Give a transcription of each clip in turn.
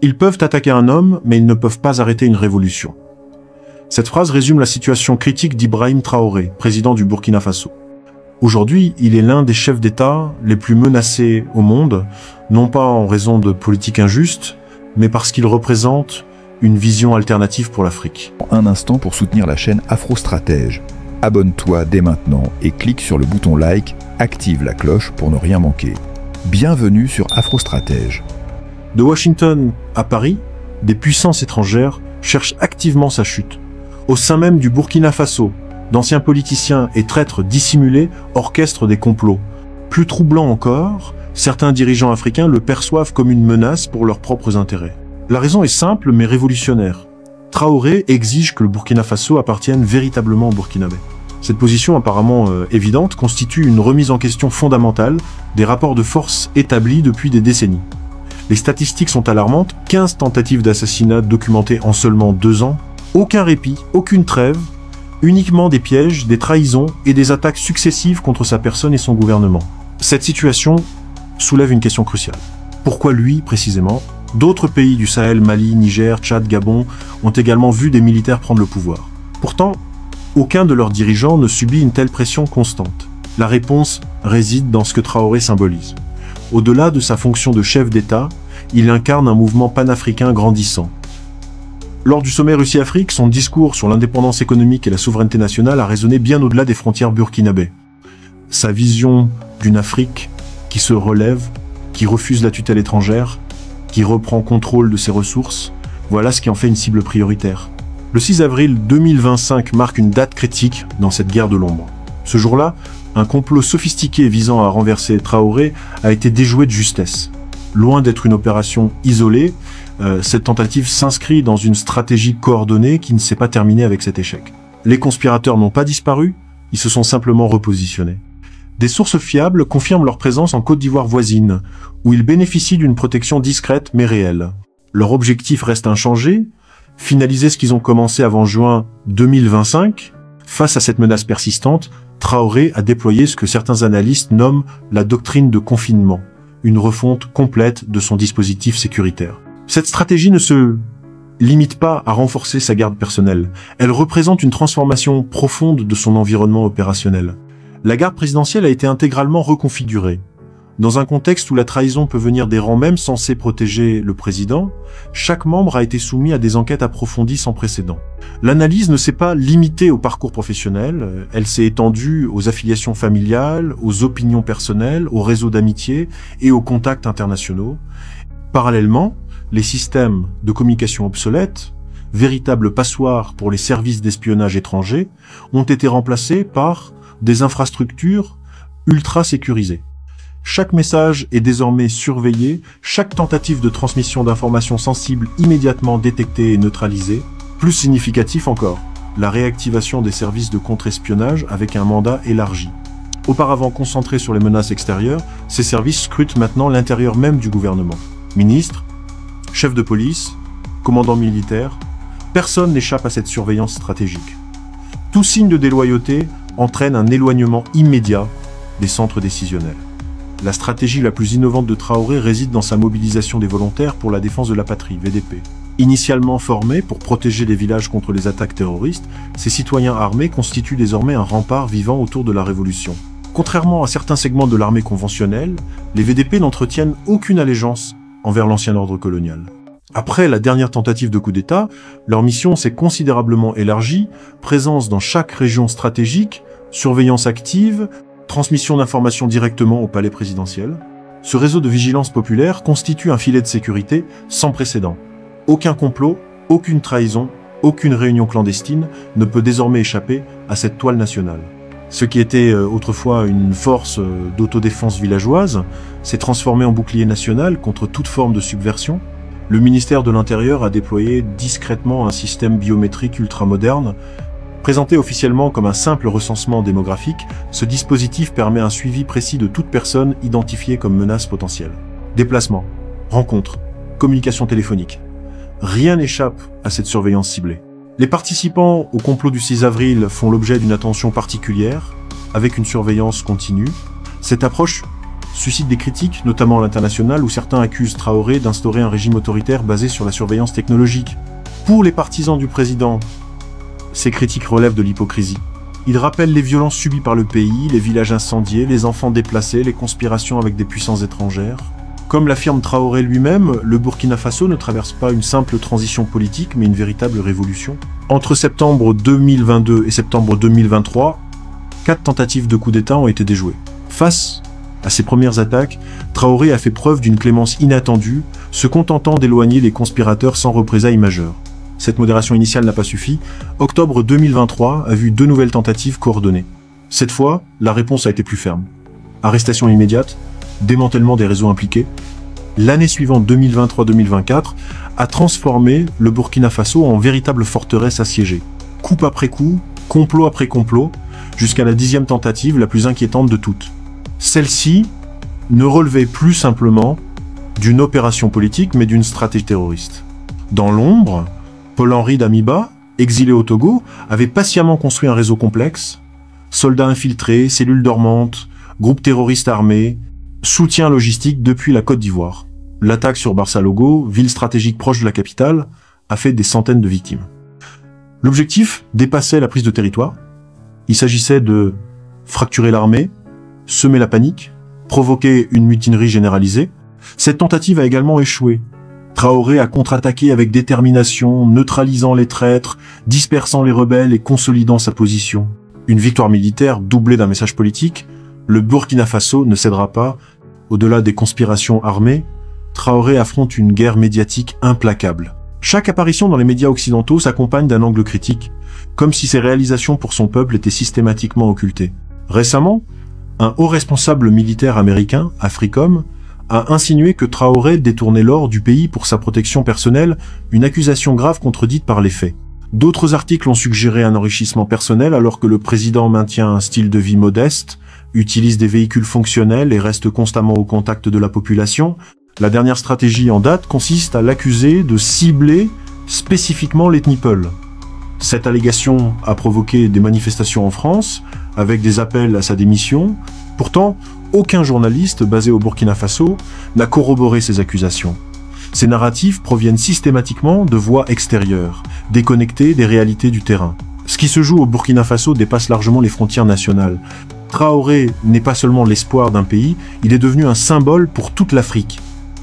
Ils peuvent attaquer un homme, mais ils ne peuvent pas arrêter une révolution. Cette phrase résume la situation critique d'Ibrahim Traoré, président du Burkina Faso. Aujourd'hui, il est l'un des chefs d'État les plus menacés au monde, non pas en raison de politiques injustes, mais parce qu'il représente une vision alternative pour l'Afrique. Un instant pour soutenir la chaîne Afrostratège. Abonne-toi dès maintenant et clique sur le bouton like, active la cloche pour ne rien manquer. Bienvenue sur Afrostratège. De Washington à Paris, des puissances étrangères cherchent activement sa chute. Au sein même du Burkina Faso, d'anciens politiciens et traîtres dissimulés orchestrent des complots. Plus troublant encore, certains dirigeants africains le perçoivent comme une menace pour leurs propres intérêts. La raison est simple mais révolutionnaire. Traoré exige que le Burkina Faso appartienne véritablement aux Burkinabés. Cette position apparemment évidente constitue une remise en question fondamentale des rapports de force établis depuis des décennies. Les statistiques sont alarmantes, 15 tentatives d'assassinat documentées en seulement 2 ans, aucun répit, aucune trêve, uniquement des pièges, des trahisons et des attaques successives contre sa personne et son gouvernement. Cette situation soulève une question cruciale. Pourquoi lui, précisément? D'autres pays du Sahel, Mali, Niger, Tchad, Gabon, ont également vu des militaires prendre le pouvoir. Pourtant, aucun de leurs dirigeants ne subit une telle pression constante. La réponse réside dans ce que Traoré symbolise. Au-delà de sa fonction de chef d'État, il incarne un mouvement panafricain grandissant. Lors du sommet Russie-Afrique, son discours sur l'indépendance économique et la souveraineté nationale a résonné bien au-delà des frontières burkinabées. Sa vision d'une Afrique qui se relève, qui refuse la tutelle étrangère, qui reprend contrôle de ses ressources, voilà ce qui en fait une cible prioritaire. Le 6 avril 2025 marque une date critique dans cette guerre de l'ombre. Ce jour-là, un complot sophistiqué visant à renverser Traoré a été déjoué de justesse. Loin d'être une opération isolée, cette tentative s'inscrit dans une stratégie coordonnée qui ne s'est pas terminée avec cet échec. Les conspirateurs n'ont pas disparu, ils se sont simplement repositionnés. Des sources fiables confirment leur présence en Côte d'Ivoire voisine, où ils bénéficient d'une protection discrète mais réelle. Leur objectif reste inchangé, finaliser ce qu'ils ont commencé avant juin 2025. Face à cette menace persistante, Traoré a déployé ce que certains analystes nomment la doctrine de confinement, une refonte complète de son dispositif sécuritaire. Cette stratégie ne se limite pas à renforcer sa garde personnelle, elle représente une transformation profonde de son environnement opérationnel. La garde présidentielle a été intégralement reconfigurée. Dans un contexte où la trahison peut venir des rangs même censés protéger le président, chaque membre a été soumis à des enquêtes approfondies sans précédent. L'analyse ne s'est pas limitée au parcours professionnel, elle s'est étendue aux affiliations familiales, aux opinions personnelles, aux réseaux d'amitié et aux contacts internationaux. Parallèlement, les systèmes de communication obsolètes, véritables passoires pour les services d'espionnage étrangers, ont été remplacés par des infrastructures ultra sécurisées. Chaque message est désormais surveillé, chaque tentative de transmission d'informations sensibles immédiatement détectée et neutralisée. Plus significatif encore, la réactivation des services de contre-espionnage avec un mandat élargi. Auparavant concentrés sur les menaces extérieures, ces services scrutent maintenant l'intérieur même du gouvernement. Ministres, chefs de police, commandants militaires, personne n'échappe à cette surveillance stratégique. Tout signe de déloyauté entraîne un éloignement immédiat des centres décisionnels. La stratégie la plus innovante de Traoré réside dans sa mobilisation des volontaires pour la défense de la patrie, VDP. Initialement formés pour protéger les villages contre les attaques terroristes, ces citoyens armés constituent désormais un rempart vivant autour de la révolution. Contrairement à certains segments de l'armée conventionnelle, les VDP n'entretiennent aucune allégeance envers l'ancien ordre colonial. Après la dernière tentative de coup d'État, leur mission s'est considérablement élargie, présence dans chaque région stratégique, surveillance active, transmission d'informations directement au palais présidentiel. Ce réseau de vigilance populaire constitue un filet de sécurité sans précédent. Aucun complot, aucune trahison, aucune réunion clandestine ne peut désormais échapper à cette toile nationale. Ce qui était autrefois une force d'autodéfense villageoise s'est transformé en bouclier national contre toute forme de subversion. Le ministère de l'Intérieur a déployé discrètement un système biométrique ultramoderne. Présenté officiellement comme un simple recensement démographique, ce dispositif permet un suivi précis de toute personne identifiée comme menace potentielle. Déplacements, rencontres, communication téléphonique. Rien n'échappe à cette surveillance ciblée. Les participants au complot du 6 avril font l'objet d'une attention particulière, avec une surveillance continue. Cette approche suscite des critiques, notamment à l'international, où certains accusent Traoré d'instaurer un régime autoritaire basé sur la surveillance technologique. Pour les partisans du président, ces critiques relèvent de l'hypocrisie. Ils rappellent les violences subies par le pays, les villages incendiés, les enfants déplacés, les conspirations avec des puissances étrangères. Comme l'affirme Traoré lui-même, le Burkina Faso ne traverse pas une simple transition politique, mais une véritable révolution. Entre septembre 2022 et septembre 2023, 4 tentatives de coup d'État ont été déjouées. Face à ces premières attaques, Traoré a fait preuve d'une clémence inattendue, se contentant d'éloigner les conspirateurs sans représailles majeures. Cette modération initiale n'a pas suffi. Octobre 2023 a vu 2 nouvelles tentatives coordonnées. Cette fois, la réponse a été plus ferme. Arrestation immédiate, démantèlement des réseaux impliqués. L'année suivante, 2023-2024, a transformé le Burkina Faso en véritable forteresse assiégée. Coup après coup, complot après complot, jusqu'à la 10e tentative, la plus inquiétante de toutes. Celle-ci ne relevait plus simplement d'une opération politique, mais d'une stratégie terroriste. Dans l'ombre, Paul-Henri Damiba, exilé au Togo, avait patiemment construit un réseau complexe, soldats infiltrés, cellules dormantes, groupes terroristes armés, soutien logistique depuis la Côte d'Ivoire. L'attaque sur Barça-Logo, ville stratégique proche de la capitale, a fait des centaines de victimes. L'objectif dépassait la prise de territoire. Il s'agissait de fracturer l'armée, semer la panique, provoquer une mutinerie généralisée. Cette tentative a également échoué. Traoré a contre-attaqué avec détermination, neutralisant les traîtres, dispersant les rebelles et consolidant sa position. Une victoire militaire doublée d'un message politique, le Burkina Faso ne cédera pas. Au-delà des conspirations armées, Traoré affronte une guerre médiatique implacable. Chaque apparition dans les médias occidentaux s'accompagne d'un angle critique, comme si ses réalisations pour son peuple étaient systématiquement occultées. Récemment, un haut responsable militaire américain, AFRICOM, a insinué que Traoré détournait l'or du pays pour sa protection personnelle, une accusation grave contredite par les faits. D'autres articles ont suggéré un enrichissement personnel alors que le président maintient un style de vie modeste, utilise des véhicules fonctionnels et reste constamment au contact de la population. La dernière stratégie en date consiste à l'accuser de cibler spécifiquement l'ethnie Peul. Cette allégation a provoqué des manifestations en France, avec des appels à sa démission. Pourtant, aucun journaliste basé au Burkina Faso n'a corroboré ces accusations. Ces narratifs proviennent systématiquement de voix extérieures, déconnectées des réalités du terrain. Ce qui se joue au Burkina Faso dépasse largement les frontières nationales. Traoré n'est pas seulement l'espoir d'un pays, il est devenu un symbole pour toute l'Afrique.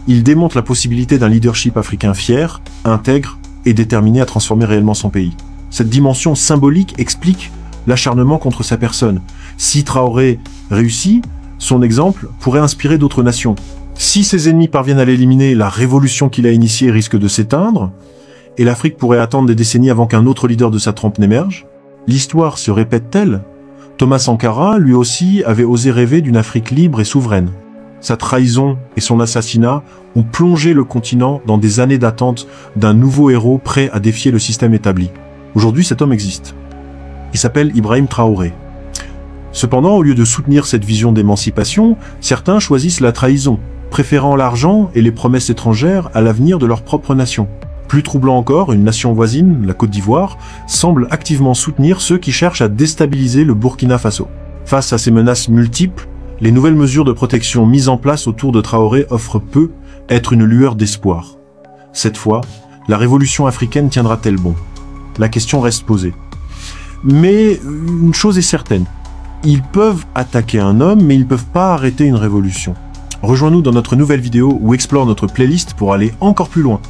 Il démontre la possibilité d'un leadership africain fier, intègre et déterminé à transformer réellement son pays. Cette dimension symbolique explique l'acharnement contre sa personne. Si Traoré réussit, son exemple pourrait inspirer d'autres nations. Si ses ennemis parviennent à l'éliminer, la révolution qu'il a initiée risque de s'éteindre, et l'Afrique pourrait attendre des décennies avant qu'un autre leader de sa trempe n'émerge. L'histoire se répète-t-elle? Thomas Sankara, lui aussi, avait osé rêver d'une Afrique libre et souveraine. Sa trahison et son assassinat ont plongé le continent dans des années d'attente d'un nouveau héros prêt à défier le système établi. Aujourd'hui, cet homme existe. Il s'appelle Ibrahim Traoré. Cependant, au lieu de soutenir cette vision d'émancipation, certains choisissent la trahison, préférant l'argent et les promesses étrangères à l'avenir de leur propre nation. Plus troublant encore, une nation voisine, la Côte d'Ivoire, semble activement soutenir ceux qui cherchent à déstabiliser le Burkina Faso. Face à ces menaces multiples, les nouvelles mesures de protection mises en place autour de Traoré offrent peu être une lueur d'espoir. Cette fois, la révolution africaine tiendra-t-elle bon? La question reste posée. Mais une chose est certaine, ils peuvent attaquer un homme, mais ils ne peuvent pas arrêter une révolution. Rejoins-nous dans notre nouvelle vidéo ou explore notre playlist pour aller encore plus loin.